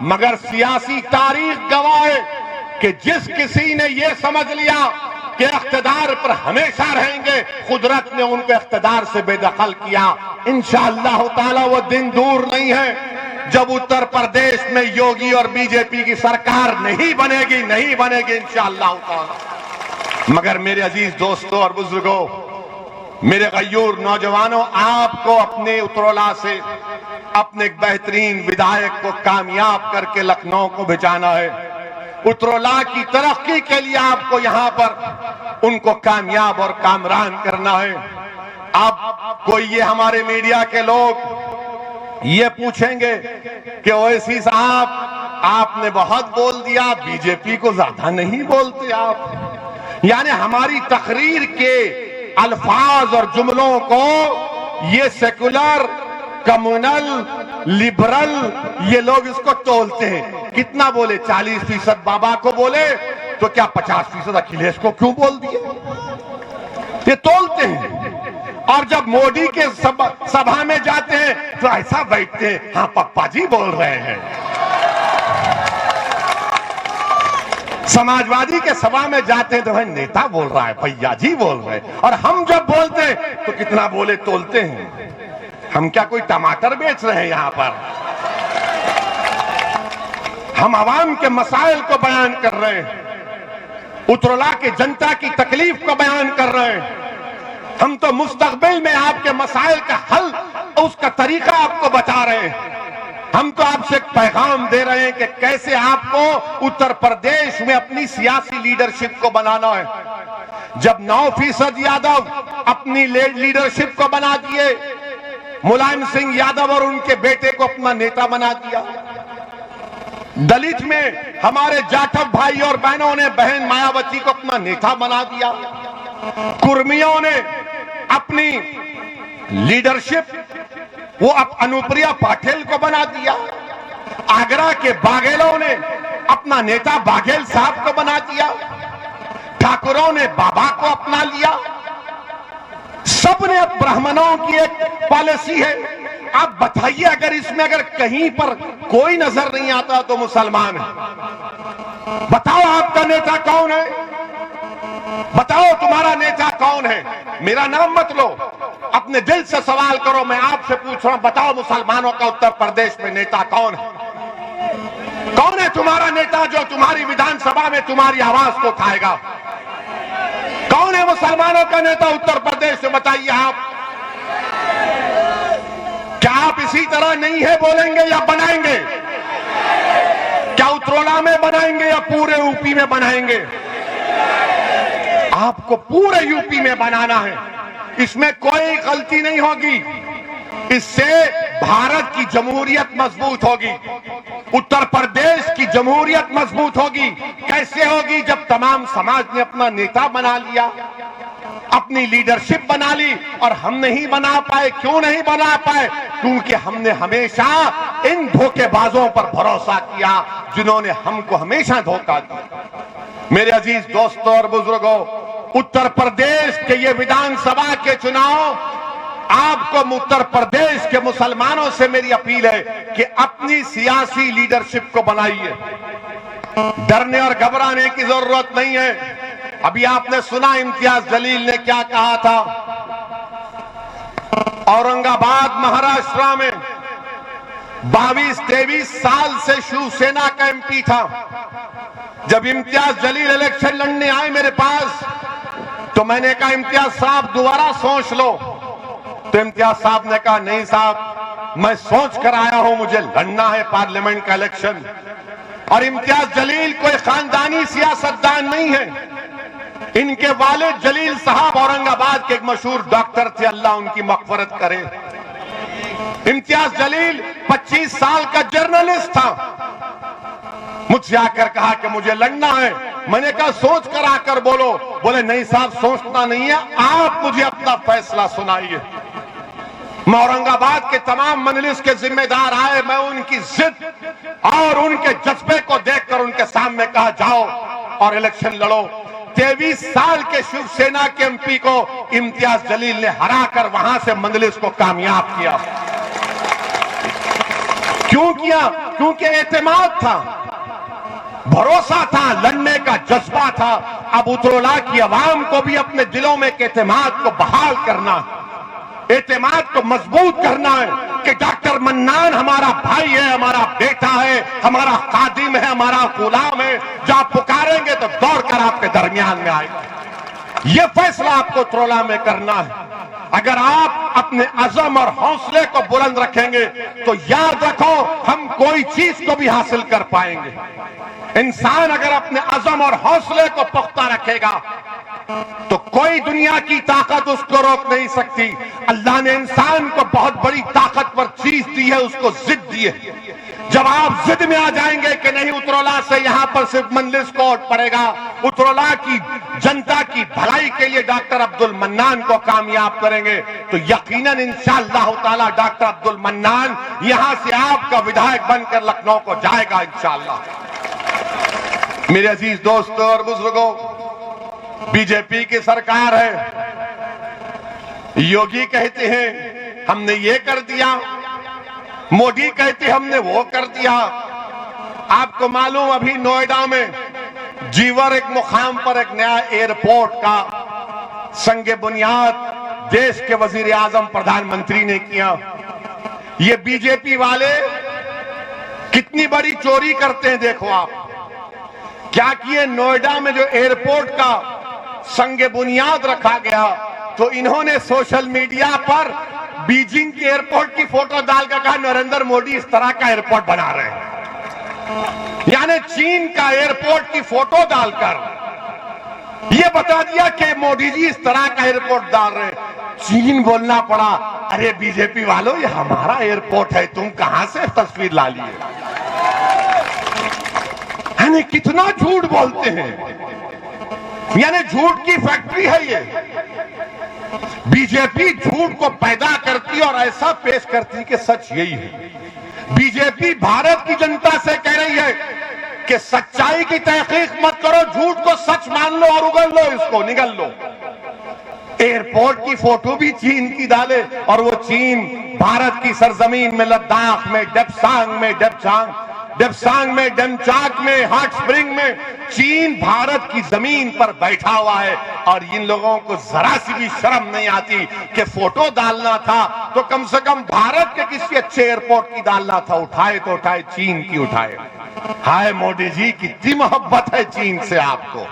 मगर सियासी तारीख गवाह है कि जिस किसी ने यह समझ लिया कि इख्तिदार पर हमेशा रहेंगे, कुदरत ने उनको इख्तिदार से बेदखल किया। इंशाअल्लाह ताला वो दिन दूर नहीं है जब उत्तर प्रदेश में योगी और बीजेपी की सरकार नहीं बनेगी इंशाअल्लाह ताला। मगर मेरे अजीज दोस्तों और बुजुर्गों, मेरे गयूर नौजवानों, आपको अपने उत्तरोला से अपने एक बेहतरीन विधायक को कामयाब करके लखनऊ को भिजाना है। उत्तरोला की तरक्की के लिए आपको यहां पर उनको कामयाब और कामरान करना है। अब कोई ये हमारे मीडिया के लोग ये पूछेंगे कि ओवैसी साहब आपने बहुत बोल दिया, बीजेपी को ज्यादा नहीं बोलते आप। यानी हमारी तकरीर के अल्फाज और जुमलों को ये सेकुलर, कम्युनल, लिबरल ये लोग इसको तोलते हैं। कितना बोले, 40% बाबा को बोले तो क्या 50% अखिलेश को क्यों बोल दिए, ये तोलते हैं। और जब मोदी के सभा में जाते हैं तो ऐसा बैठते हैं, हाँ पप्पा जी बोल रहे हैं। समाजवादी के सभा में जाते हैं तो भाई नेता बोल रहा है, भैया जी बोल रहे हैं। और हम जब बोलते हैं तो कितना बोले तोलते हैं। हम क्या कोई टमाटर बेच रहे हैं यहां पर? हम आवाम के मसाइल को बयान कर रहे हैं, उत्तरोला के जनता की तकलीफ को बयान कर रहे हैं। हम तो मुस्तकबिल में आपके मसाइल का हल, उसका तरीका आपको बता रहे हैं। हम तो आपसे एक पैगाम दे रहे हैं कि कैसे आपको उत्तर प्रदेश में अपनी सियासी लीडरशिप को बनाना है। जब 9% यादव अपनी लीडरशिप को बना दिए, मुलायम सिंह यादव और उनके बेटे को अपना नेता बना दिया। दलित में हमारे जाटव भाई और बहनों ने बहन मायावती को अपना नेता बना दिया। कुर्मियों ने अपनी लीडरशिप वो अनुप्रिया पाटिल को बना दिया। आगरा के बाघेलों ने अपना नेता बाघेल साहब को बना दिया। ठाकुरों ने बाबा को अपना लिया। सबने अब ब्राह्मणों की एक पॉलिसी है। आप बताइए, अगर इसमें अगर कहीं पर कोई नजर नहीं आता तो मुसलमान है। बताओ आपका नेता कौन है, बताओ तुम्हारा नेता कौन है। मेरा नाम मत लो, अपने दिल से सवाल करो। मैं आपसे पूछ रहा हूं, बताओ मुसलमानों का उत्तर प्रदेश में नेता कौन है? कौन है तुम्हारा नेता जो तुम्हारी विधानसभा में तुम्हारी आवाज को उठाएगा? कौन है मुसलमानों का नेता उत्तर प्रदेश से? बताइए आप। क्या आप इसी तरह नहीं है बोलेंगे या बनाएंगे? क्या उत्तरोला में बनाएंगे या पूरे यूपी में बनाएंगे? आपको पूरे यूपी में बनाना है, इसमें कोई गलती नहीं होगी। इससे भारत की जमहूरियत मजबूत होगी, उत्तर प्रदेश की जमहूरियत मजबूत होगी। कैसे होगी? जब तमाम समाज ने अपना नेता बना लिया, अपनी लीडरशिप बना ली, और हम नहीं बना पाए। क्यों नहीं बना पाए? क्योंकि हमने हमेशा इन धोखेबाजों पर भरोसा किया जिन्होंने हमको हमेशा धोखा दिया। मेरे अजीज दोस्तों और बुजुर्गों, उत्तर प्रदेश के ये विधानसभा के चुनाव, आपको उत्तर प्रदेश के मुसलमानों से मेरी अपील है कि अपनी सियासी लीडरशिप को बनाइए। डरने और घबराने की जरूरत नहीं है। अभी आपने सुना इम्तियाज जलील ने क्या कहा था। औरंगाबाद महाराष्ट्र में 22-23 साल से शिवसेना का एमपी था। जब इम्तियाज जलील इलेक्शन लड़ने आए मेरे पास, तो मैंने कहा इम्तियाज साहब दोबारा सोच लो। तो इम्तियाज साहब ने कहा नहीं साहब, मैं सोच कर आया हूं, मुझे लड़ना है पार्लियामेंट का इलेक्शन। और इम्तियाज जलील कोई खानदानी सियासतदान नहीं है। इनके वालिद जलील साहब औरंगाबाद के एक मशहूर डॉक्टर थे, अल्लाह उनकी मग़फ़िरत करे। इम्तियाज जलील 25 साल का जर्नलिस्ट था। मुझसे आकर कहा कि मुझे लड़ना है। मैंने कहा सोच कर आकर बोलो। बोले नहीं साहब, सोचना नहीं है, आप मुझे अपना फैसला सुनाइए। मैं औरंगाबाद के तमाम मजलिस के जिम्मेदार आए, मैं उनकी जिद और उनके जज्बे को देखकर उनके सामने कहा जाओ और इलेक्शन लड़ो। 23 साल के शिवसेना के एमपी को इम्तियाज जलील ने हराकर वहां से मजलिस को कामयाब किया। क्यों किया? क्योंकि एतमाद था, भरोसा था, लड़ने का जज्बा था। अब उतरोला की आवाम को भी अपने दिलों में एतमाद को बहाल करना, एतमाद को मजबूत करना है कि डॉक्टर मन्नान हमारा भाई है, हमारा बेटा है, हमारा खादिम है, हमारा गुलाम है। जब पुकारेंगे तो दौड़कर आपके दरमियान में आएगा। यह फैसला आपको उतरोला में करना है। अगर आप अपने अज़म और हौसले को बुलंद रखेंगे तो याद रखो, हम कोई चीज को भी हासिल कर पाएंगे। इंसान अगर अपने अज़म और हौसले को पुख्ता रखेगा तो कोई दुनिया की ताकत उसको रोक नहीं सकती। अल्लाह ने इंसान को बहुत बड़ी ताकतवर चीज दी है, उसको जिद दी है। जब आप जिद में आ जाएंगे कि नहीं उतरोला से यहां पर सिर्फ मजलिस कोर्ट पड़ेगा, उतरोला की जनता की भलाई के लिए डॉक्टर अब्दुल मन्नान को कामयाब करेंगे, तो यकीनन इंशाअल्लाह ताला डॉक्टर अब्दुल मन्नान यहां से आपका विधायक बनकर लखनऊ को जाएगा इंशाअल्लाह। मेरे अजीज दोस्तों और बुजुर्गों, बीजेपी की सरकार है। योगी कहते हैं हमने ये कर दिया, मोदी कहते हमने वो कर दिया। आपको मालूम अभी नोएडा में जीवर एक मुकाम पर एक नया एयरपोर्ट का संगे बुनियाद देश के वजीर आजम प्रधानमंत्री ने किया। ये बीजेपी वाले कितनी बड़ी चोरी करते हैं देखो आप। क्या किए? नोएडा में जो एयरपोर्ट का संगे बुनियाद रखा गया, तो इन्होंने सोशल मीडिया पर बीजिंग के एयरपोर्ट की फोटो डालकर कहा नरेंद्र मोदी इस तरह का एयरपोर्ट बना रहे हैं। यानी चीन का एयरपोर्ट की फोटो डालकर यह बता दिया कि मोदी जी इस तरह का एयरपोर्ट डाल रहे हैं। चीन बोलना पड़ा, अरे बीजेपी वालों ये हमारा एयरपोर्ट है, तुम कहां से तस्वीर ला लिए? यानी कितना झूठ बोलते हैं, यानी झूठ की फैक्ट्री है ये। बीजेपी झूठ को पैदा करती और ऐसा पेश करती कि सच यही है। बीजेपी भारत की जनता से कह रही है कि सच्चाई की तहकीक मत करो, झूठ को सच मान लो और उगल लो, इसको निगल लो। एयरपोर्ट की फोटो भी चीन की डाले, और वो चीन भारत की सरजमीन में, लद्दाख में, डेप्सांग में, डेमचाक में, हॉट स्प्रिंग में चीन भारत की जमीन पर बैठा हुआ है। और इन लोगों को जरा सी भी शर्म नहीं आती कि फोटो डालना था तो कम से कम भारत के किसी अच्छे एयरपोर्ट की डालना था। उठाए तो उठाए, चीन की उठाए। हाय मोदी जी, कितनी मोहब्बत है चीन से आपको,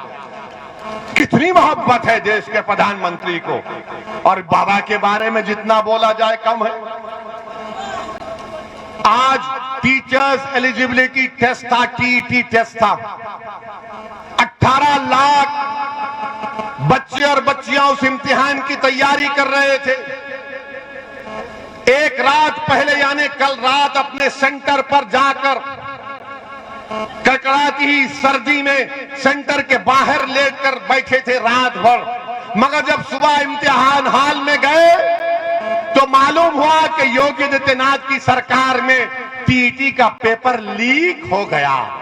कितनी मोहब्बत है देश के प्रधानमंत्री को। और बाबा के बारे में जितना बोला जाए कम है। आज टीचर्स एलिजिबिलिटी टेस्ट था, टीईटी टेस्ट था। 18 लाख बच्चे और बच्चियां उस इम्तिहान की तैयारी कर रहे थे। 1 रात पहले यानी कल रात अपने सेंटर पर जाकर कड़कड़ाती ही सर्दी में सेंटर के बाहर लेटकर बैठे थे रात भर, मगर जब सुबह इम्तिहान हाल में गए तो मालूम हुआ कि योगी आदित्यनाथ की सरकार में टीईटी का पेपर लीक हो गया।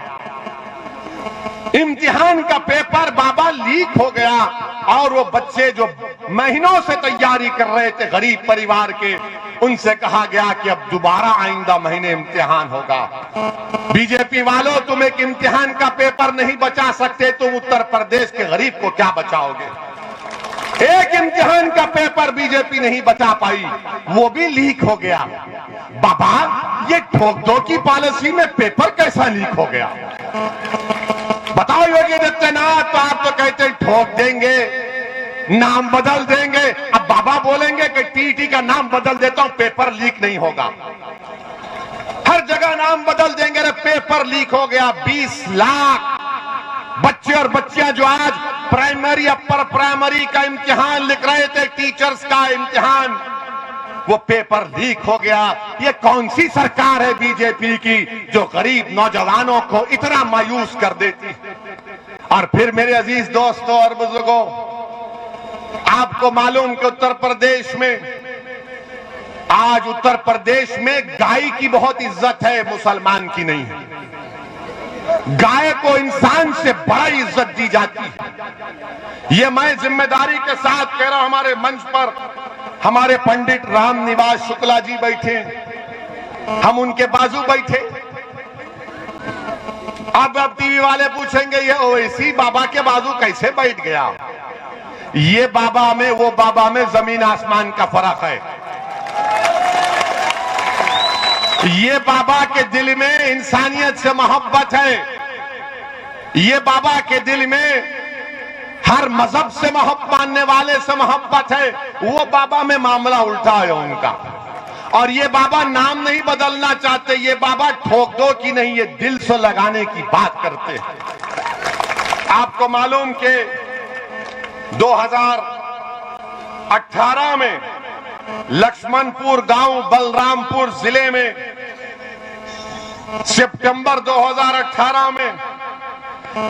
इम्तिहान का पेपर बाबा लीक हो गया और वो बच्चे जो महीनों से तैयारी कर रहे थे गरीब परिवार के, उनसे कहा गया कि अब दोबारा आइंदा महीने इम्तिहान होगा। बीजेपी वालों, तुम एक इम्तिहान का पेपर नहीं बचा सकते, तुम उत्तर प्रदेश के गरीब को क्या बचाओगे? एक इम्तिहान का पेपर बीजेपी नहीं बचा पाई, वो भी लीक हो गया। बाबा, ये ठोक दो की पॉलिसी में पेपर कैसा लीक हो गया? बताओ योगी आदित्यनाथ, तो आप तो कहते हैं ठोक देंगे, नाम बदल देंगे। अब बाबा बोलेंगे कि टीटी का नाम बदल देता हूं, पेपर लीक नहीं होगा। हर जगह नाम बदल देंगे, अरे पेपर लीक हो गया। 20 लाख बच्चे और बच्चियां जो आज प्राइमरी अपर प्राइमरी का इम्तिहान लिख रहे थे, टीचर्स का इम्तिहान, वो पेपर लीक हो गया। ये कौन सी सरकार है बीजेपी की जो गरीब नौजवानों को इतना मायूस कर देती? और फिर मेरे अजीज दोस्तों और बुजुर्गों, आपको मालूम कि उत्तर प्रदेश में गाय की बहुत इज्जत है, मुसलमान की नहीं है। गाय को इंसान से बड़ा इज्जत दी जाती है। ये मैं जिम्मेदारी के साथ कह रहा हूं। हमारे मंच पर हमारे पंडित राम निवास शुक्ला जी बैठे, हम उनके बाजू बैठे। अब टीवी वाले पूछेंगे ये ओवैसी बाबा के बाजू कैसे बैठ गया? ये बाबा में वो बाबा में जमीन आसमान का फर्क है। ये बाबा के दिल में इंसानियत से मोहब्बत है। ये बाबा के दिल में हर मजहब से मोहब्बत मानने वाले से मोहब्बत है। वो बाबा में मामला उल्टा है उनका। और ये बाबा नाम नहीं बदलना चाहते, ये बाबा ठोक दो की नहीं, ये दिल से लगाने की बात करते हैं। आपको मालूम के 2018 में लक्ष्मणपुर गांव बलरामपुर जिले में सितंबर 2018 में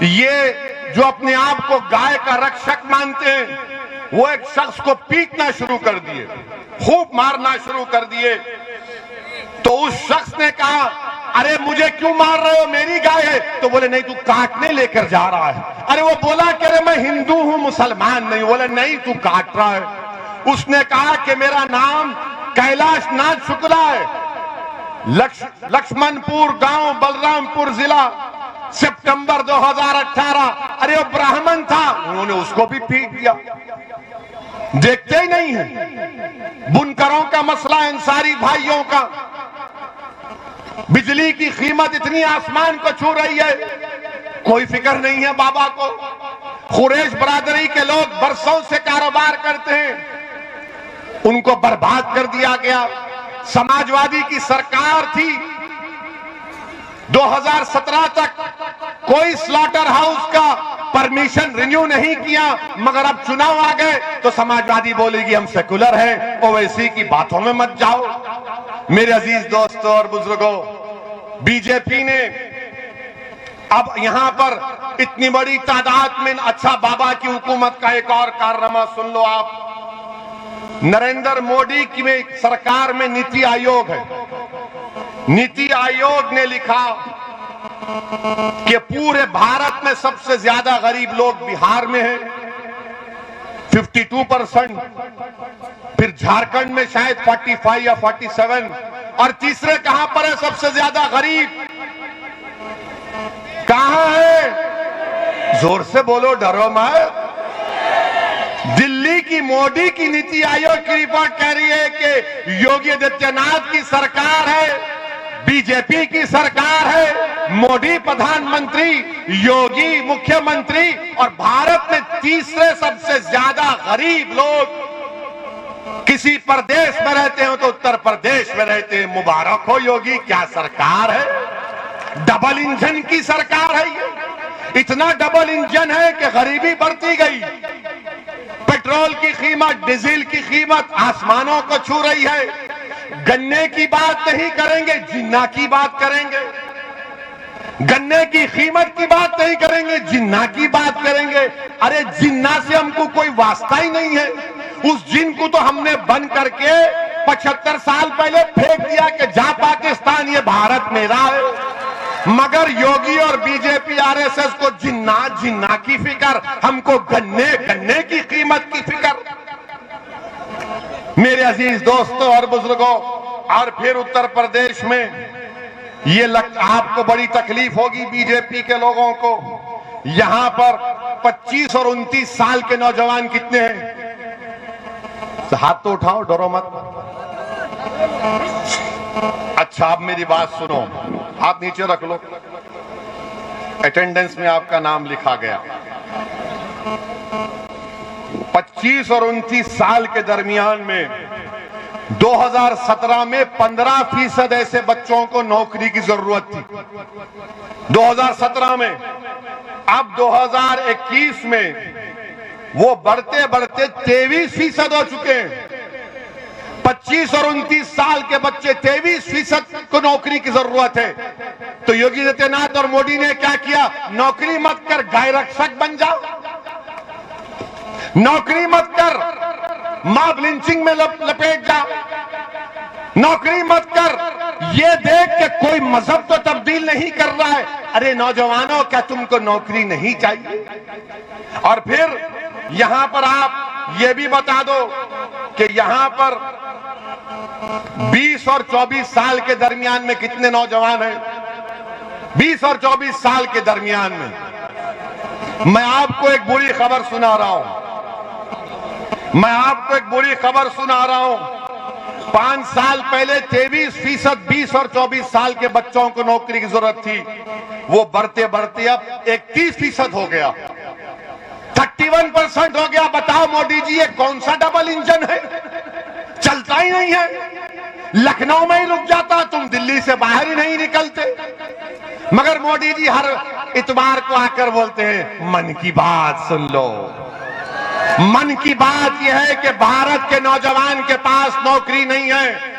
ये जो अपने आप को गाय का रक्षक मानते हैं, वो एक शख्स को पीटना शुरू कर दिए, खूब मारना शुरू कर दिए। तो उस शख्स ने कहा, अरे मुझे क्यों मार रहे हो, मेरी गाय है। तो बोले नहीं, तू काटने लेकर जा रहा है। अरे वो बोला कि अरे मैं हिंदू हूं, मुसलमान नहीं। बोले नहीं, तू काट रहा है। उसने कहा कि मेरा नाम कैलाश नाथ शुक्ला है, लक्ष्मणपुर गांव बलरामपुर जिला, सितंबर 2018। अरे वो ब्राह्मण था, उन्होंने उसको भी पीट दिया। देखते ही नहीं है बुनकरों का मसला, अंसारी भाइयों का। बिजली की कीमत इतनी आसमान को छू रही है, कोई फिक्र नहीं है बाबा को। कुरैश बरादरी के लोग बरसों से कारोबार करते हैं, उनको बर्बाद कर दिया गया। समाजवादी की सरकार थी, 2017 तक कोई स्लॉटर हाउस का परमिशन रिन्यू नहीं किया, मगर अब चुनाव आ गए तो समाजवादी बोलेगी हम सेकुलर हैं, ओवैसी की बातों में मत जाओ। मेरे अजीज दोस्तों और बुजुर्गों, बीजेपी ने अब यहां पर इतनी बड़ी तादाद में, अच्छा बाबा की हुकूमत का एक और कारनामा सुन लो आप। नरेंद्र मोदी की सरकार में नीति आयोग है। नीति आयोग ने लिखा कि पूरे भारत में सबसे ज्यादा गरीब लोग बिहार में हैं, 52%, फिर झारखंड में शायद 45 या 47, और तीसरे कहां पर है सबसे ज्यादा गरीब? कहां है? जोर से बोलो, डरो मत। दिल्ली की मोदी की नीति आयोग की रिपोर्ट कह रही है कि योगी आदित्यनाथ की सरकार है, बीजेपी की सरकार है, मोदी प्रधानमंत्री, योगी मुख्यमंत्री, और भारत में तीसरे सबसे ज्यादा गरीब लोग किसी प्रदेश में रहते हो तो उत्तर प्रदेश में रहते हैं। मुबारक हो योगी, क्या सरकार है! डबल इंजन की सरकार है ये। इतना डबल इंजन है कि गरीबी बढ़ती गई, पेट्रोल की कीमत, डीजल की कीमत आसमानों को छू रही है, गन्ने की बात नहीं करेंगे, जिन्ना की बात करेंगे। गन्ने की कीमत की बात नहीं करेंगे, जिन्ना की बात करेंगे। अरे जिन्ना से हमको कोई वास्ता ही नहीं है। उस जिन को तो हमने बंद करके 75 साल पहले फेंक दिया कि जा पाकिस्तान, ये भारत मेरा है। मगर योगी और बीजेपी आरएसएस को जिन्ना जिन्ना की फिक्र, हमको गन्ने गन्ने की कीमत की फिक्र। मेरे अजीज दोस्तों और बुजुर्गों, और फिर उत्तर प्रदेश में ये आपको बड़ी तकलीफ होगी बीजेपी के लोगों को। यहां पर 25 और 29 साल के नौजवान कितने हैं? हाथ तो उठाओ, डरो मत। अच्छा, आप मेरी बात सुनो, हाथ नीचे रख लो। अटेंडेंस में आपका नाम लिखा गया। 25 और 29 साल के दरमियान में 2017 में 15% ऐसे बच्चों को नौकरी की जरूरत थी, 2017 में। अब 2021 में वो बढ़ते बढ़ते 23% हो चुके हैं। 25 और 29 साल के बच्चे, 23% को नौकरी की जरूरत है। तो योगी आदित्यनाथ और मोदी ने क्या किया? नौकरी मत कर, गाय रक्षक बन जाओ। नौकरी मत कर, मॉब लिंचिंग में लपेट जाओ। नौकरी मत कर, ये देख के कोई मजहब तो तब्दील नहीं कर रहा है। अरे नौजवानों, क्या तुमको नौकरी नहीं चाहिए? और फिर यहां पर आप ये भी बता दो कि यहां पर 20 और 24 साल के दरमियान में कितने नौजवान हैं? 20 और 24 साल के दरमियान में मैं आपको एक बुरी खबर सुना रहा हूं। मैं आपको एक बुरी खबर सुना रहा हूं। 5 साल पहले 23% 20 और 24 साल के बच्चों को नौकरी की जरूरत थी, वो बढ़ते बढ़ते अब 31% हो गया, 31% हो गया। बताओ मोदी जी, ये कौन सा डबल इंजन है? चलता ही नहीं है। लखनऊ में ही रुक जाता, तुम दिल्ली से बाहर ही नहीं निकलते। मगर मोदी जी हर इतवार को आकर बोलते हैं, मन की बात सुन लो। मन की बात यह है कि भारत के नौजवान के पास नौकरी नहीं है।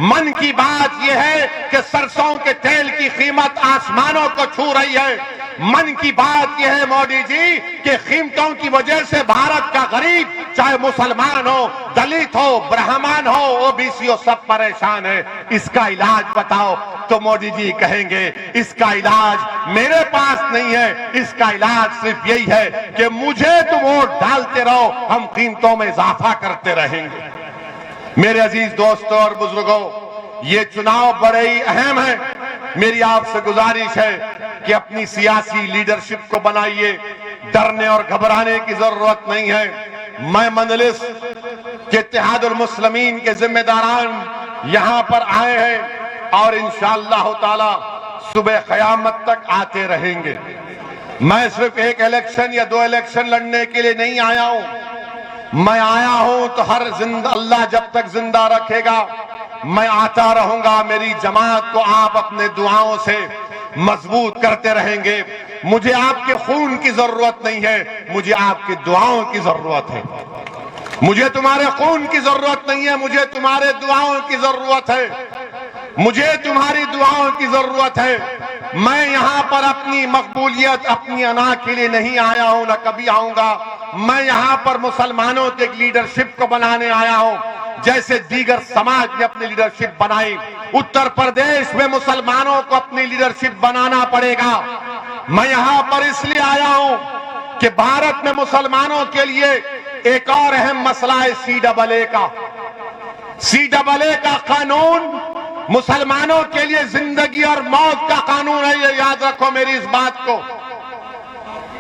मन की बात यह है कि सरसों के तेल की कीमत आसमानों को छू रही है। मन की बात यह है मोदी जी कि कीमतों की वजह से भारत का गरीब, चाहे मुसलमान हो, दलित हो, ब्राह्मण हो, ओबीसी हो, सब परेशान है। इसका इलाज बताओ। तो मोदी जी कहेंगे, इसका इलाज मेरे पास नहीं है। इसका इलाज सिर्फ यही है कि मुझे तुम वोट डालते रहो, हम कीमतों में इजाफा करते रहेंगे। मेरे अजीज दोस्तों और बुजुर्गों, ये चुनाव बड़े ही अहम है। मेरी आपसे गुजारिश है कि अपनी सियासी लीडरशिप को बनाइए। डरने और घबराने की जरूरत नहीं है। मैं मजलिस के इत्तेहादुल मुस्लिमीन के जिम्मेदारान यहां पर आए हैं और इंशाअल्लाह ताला सुबह क़यामत तक आते रहेंगे। मैं सिर्फ एक इलेक्शन या 2 इलेक्शन लड़ने के लिए नहीं आया हूं। मैं आया हूं तो हर अल्लाह जब तक जिंदा रखेगा मैं आता रहूंगा। मेरी जमात को आप अपने दुआओं से मजबूत करते रहेंगे। मुझे आपके खून की जरूरत नहीं है, मुझे आपकी दुआओं की जरूरत है। मुझे तुम्हारे खून की जरूरत नहीं है, मुझे तुम्हारे दुआओं की जरूरत है। मुझे तुम्हारी दुआओं की जरूरत है। मैं यहां पर अपनी मकबूलियत, अपनी अना के लिए नहीं आया हूं, न कभी आऊंगा। मैं यहां पर मुसलमानों के लीडरशिप को बनाने आया हूं, जैसे दीगर समाज ने अपनी लीडरशिप बनाई। उत्तर प्रदेश में मुसलमानों को अपनी लीडरशिप बनाना पड़ेगा। मैं यहां पर इसलिए आया हूं कि भारत में मुसलमानों के लिए एक और अहम मसला है CAA का। CAA का कानून मुसलमानों के लिए जिंदगी और मौत का कानून है। ये याद रखो मेरी इस बात को।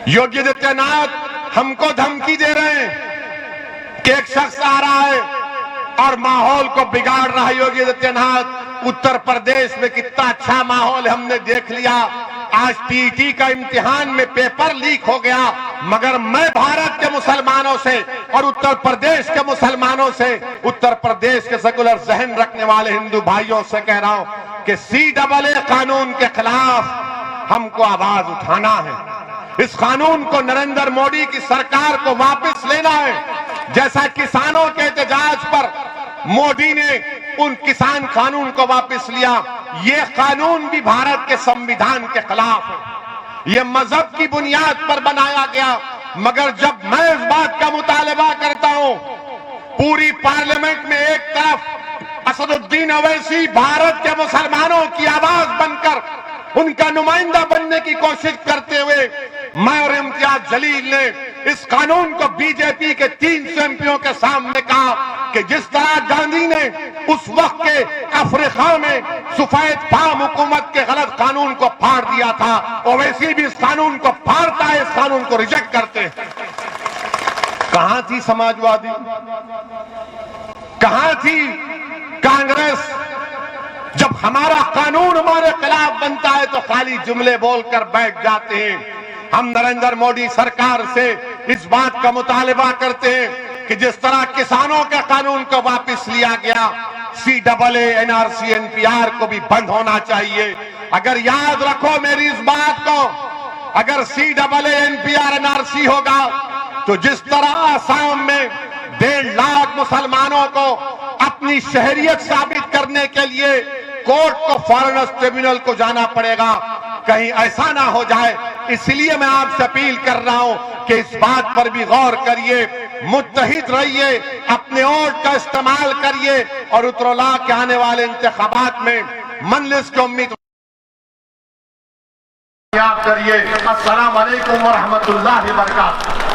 योगी आदित्यनाथ हमको धमकी दे रहे हैं कि एक शख्स आ रहा है और माहौल को बिगाड़ रहा है। योगी आदित्यनाथ, उत्तर प्रदेश में कितना अच्छा माहौल हमने देख लिया। आज टीटी का इम्तिहान में पेपर लीक हो गया, मगर मैं भारत के मुसलमानों से और उत्तर प्रदेश के मुसलमानों से, उत्तर प्रदेश के सेकुलर जहन रखने वाले हिंदू भाइयों से कह रहा हूं कि CAA कानून के खिलाफ हमको आवाज उठाना है। इस कानून को नरेंद्र मोदी की सरकार को वापस लेना है। जैसा किसानों के एहतजाज पर मोदी ने उन किसान कानून को वापस लिया। ये कानून भी भारत के संविधान के खिलाफ है, ये मजहब की बुनियाद पर बनाया गया। मगर जब मैं इस बात का मुतालबा करता हूं, पूरी पार्लियामेंट में एक तरफ असदुद्दीन ओवैसी भारत के मुसलमानों की आवाज बनकर उनका नुमाइंदा बनने की कोशिश करते हुए, मैं और इम्तियाज जलील ने इस कानून को बीजेपी के 300 एमपीओं के सामने कहा कि जिस तरह गांधी ने उस वक्त के अफ्रीका में सफेद फार्म हुकूमत के गलत कानून को फाड़ दिया था, ओवैसी भी इस कानून को फाड़ता है, इस कानून को रिजेक्ट करते हैं। कहां थी समाजवादी, कहां थी कांग्रेस? जब हमारा कानून हमारे खिलाफ बनता है तो खाली जुमले बोलकर बैठ जाते हैं। हम नरेंद्र मोदी सरकार से इस बात का मुतालबा करते हैं कि जिस तरह किसानों के कानून को वापस लिया गया, CAA, NRC, NPR को भी बंद होना चाहिए। अगर याद रखो मेरी इस बात को, अगर CAA, NPR, NRC होगा तो जिस तरह आसाम में 1.5 लाख मुसलमानों को अपनी शहरियत साबित करने के लिए कोर्ट को फॉरेनर्स ट्रिब्यूनल को जाना पड़ेगा, कहीं ऐसा ना हो जाए। इसलिए मैं आपसे अपील कर रहा हूं कि इस बात पर भी गौर करिए, मुत्तहिद रहिए, अपने वोट का इस्तेमाल करिए और उत्तरला के आने वाले इंतखाबात में मजलिस के उम्मीदवार करिए। अस्सलाम वालेकुम व रहमतुल्लाहि व बरकातहू।